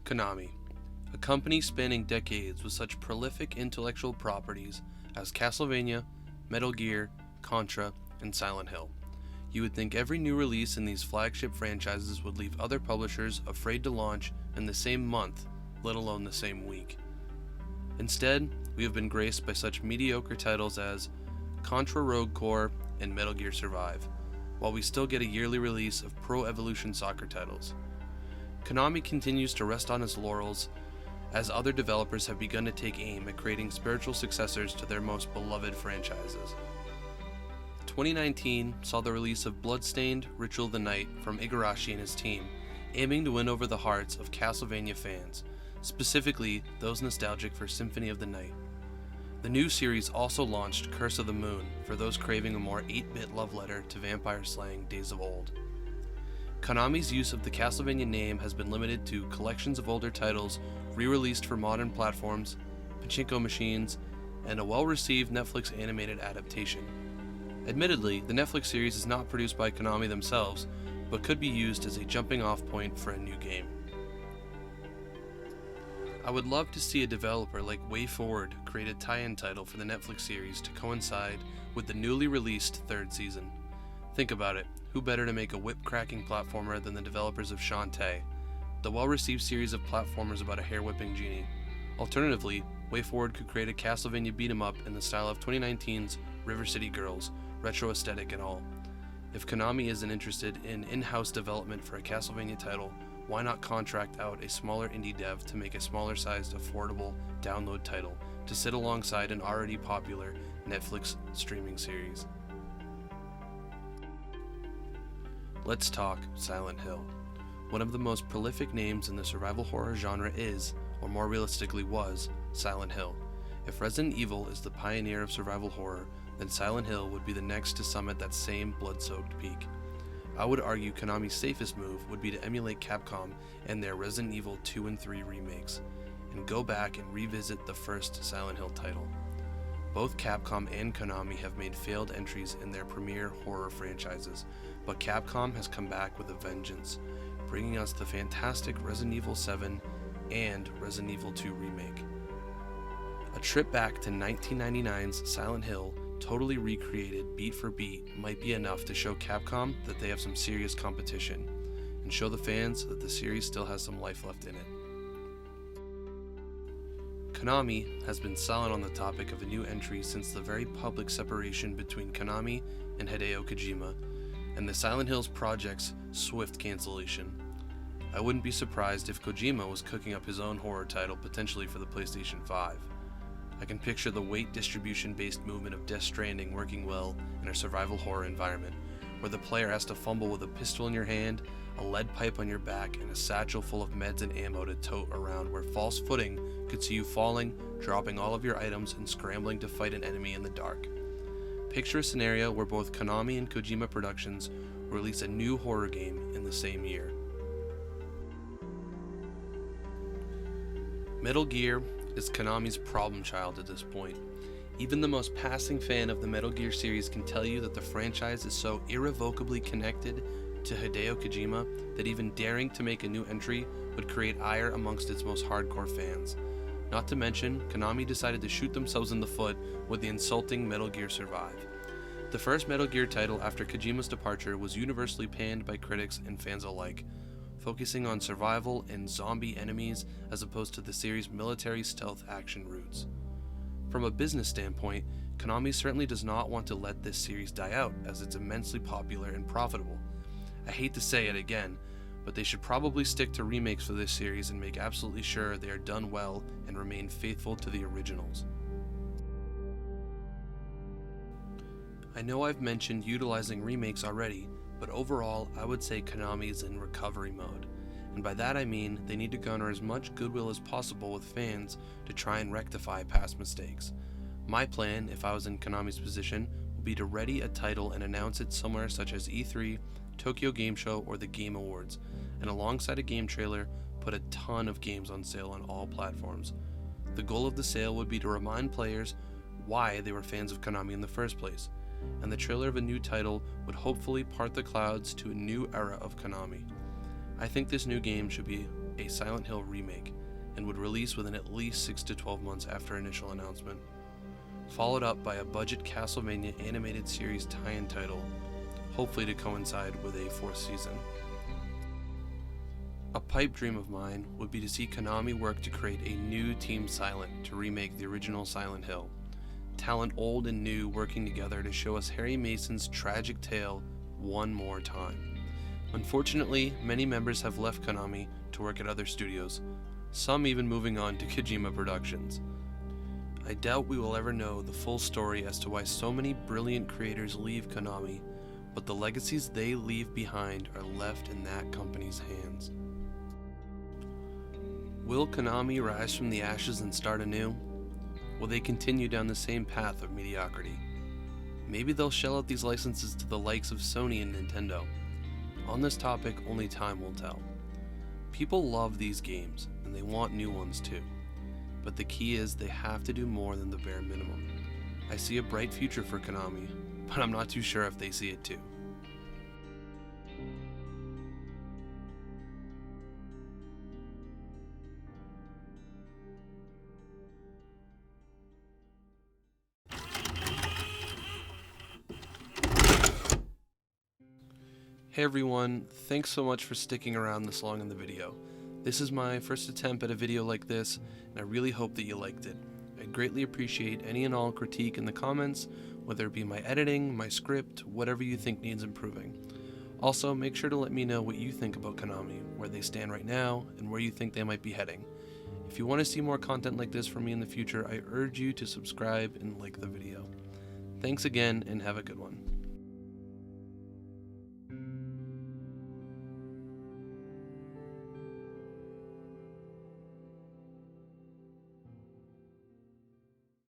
Konami, a company spanning decades with such prolific intellectual properties as Castlevania, Metal Gear, Contra, and Silent Hill. You would think every new release in these flagship franchises would leave other publishers afraid to launch in the same month, let alone the same week. Instead, we have been graced by such mediocre titles as Contra Rogue Core and Metal Gear Survive, while we still get a yearly release of Pro Evolution Soccer titles. Konami continues to rest on its laurels as other developers have begun to take aim at creating spiritual successors to their most beloved franchises. 2019 saw the release of Bloodstained: Ritual of the Night from Igarashi and his team, aiming to win over the hearts of Castlevania fans, specifically those nostalgic for Symphony of the Night. The new series also launched Curse of the Moon for those craving a more 8-bit love letter to vampire slaying days of old. Konami's use of the Castlevania name has been limited to collections of older titles re-released for modern platforms, pachinko machines, and a well-received Netflix animated adaptation. Admittedly, the Netflix series is not produced by Konami themselves, but could be used as a jumping-off point for a new game. I would love to see a developer like WayForward create a tie-in title for the Netflix series to coincide with the newly released third season. Think about it, who better to make a whip-cracking platformer than the developers of Shantae, the well-received series of platformers about a hair-whipping genie. Alternatively, WayForward could create a Castlevania beat-em-up in the style of 2019's River City Girls, retro aesthetic and all. If Konami isn't interested in in-house development for a Castlevania title, why not contract out a smaller indie dev to make a smaller-sized, affordable download title to sit alongside an already popular Netflix streaming series? Let's talk Silent Hill. One of the most prolific names in the survival horror genre is, or more realistically was, Silent Hill. If Resident Evil is the pioneer of survival horror, then Silent Hill would be the next to summit that same blood-soaked peak. I would argue Konami's safest move would be to emulate Capcom and their Resident Evil 2 and 3 remakes, and go back and revisit the first Silent Hill title. Both Capcom and Konami have made failed entries in their premier horror franchises, but Capcom has come back with a vengeance, bringing us the fantastic Resident Evil 7 and Resident Evil 2 remake. A trip back to 1999's Silent Hill, totally recreated beat for beat, might be enough to show Capcom that they have some serious competition, and show the fans that the series still has some life left in it. Konami has been silent on the topic of a new entry since the very public separation between Konami and Hideo Kojima, and the Silent Hills project's swift cancellation. I wouldn't be surprised if Kojima was cooking up his own horror title potentially for the PlayStation 5. I can picture the weight distribution-based movement of Death Stranding working well in a survival horror environment, where the player has to fumble with a pistol in your hand, a lead pipe on your back, and a satchel full of meds and ammo to tote around, where false footing could see you falling, dropping all of your items, and scrambling to fight an enemy in the dark. Picture a scenario where both Konami and Kojima Productions release a new horror game in the same year. Metal Gear is Konami's problem child at this point. Even the most passing fan of the Metal Gear series can tell you that the franchise is so irrevocably connected to Hideo Kojima that even daring to make a new entry would create ire amongst its most hardcore fans. Not to mention, Konami decided to shoot themselves in the foot with the insulting Metal Gear Survive. The first Metal Gear title after Kojima's departure was universally panned by critics and fans alike, focusing on survival and zombie enemies as opposed to the series' military stealth action roots. From a business standpoint, Konami certainly does not want to let this series die out, as it's immensely popular and profitable. I hate to say it again, but they should probably stick to remakes for this series and make absolutely sure they are done well and remain faithful to the originals. I know I've mentioned utilizing remakes already, but overall I would say Konami is in recovery mode, and by that I mean they need to garner as much goodwill as possible with fans to try and rectify past mistakes. My plan, if I was in Konami's position, would be to ready a title and announce it somewhere such as E3, Tokyo Game Show, or the Game Awards, and alongside a game trailer, put a ton of games on sale on all platforms. The goal of the sale would be to remind players why they were fans of Konami in the first place, and the trailer of a new title would hopefully part the clouds to a new era of Konami. I think this new game should be a Silent Hill remake and would release within at least 6 to 12 months after initial announcement, followed up by a budget Castlevania animated series tie-in title, hopefully to coincide with a 4th season. A pipe dream of mine would be to see Konami work to create a new Team Silent to remake the original Silent Hill. Talent old and new working together to show us Harry Mason's tragic tale one more time. Unfortunately, many members have left Konami to work at other studios, some even moving on to Kojima Productions. I doubt we will ever know the full story as to why so many brilliant creators leave Konami, but the legacies they leave behind are left in that company's hands. Will Konami rise from the ashes and start anew? Will they continue down the same path of mediocrity? Maybe they'll shell out these licenses to the likes of Sony and Nintendo. On this topic, only time will tell. People love these games, and they want new ones too. But the key is they have to do more than the bare minimum. I see a bright future for Konami, but I'm not too sure if they see it too. Hey everyone, thanks so much for sticking around this long in the video. This is my first attempt at a video like this, and I really hope that you liked it. I greatly appreciate any and all critique in the comments, whether it be my editing, my script, whatever you think needs improving. Also, make sure to let me know what you think about Konami, where they stand right now, and where you think they might be heading. If you want to see more content like this from me in the future, I urge you to subscribe and like the video. Thanks again, and have a good one.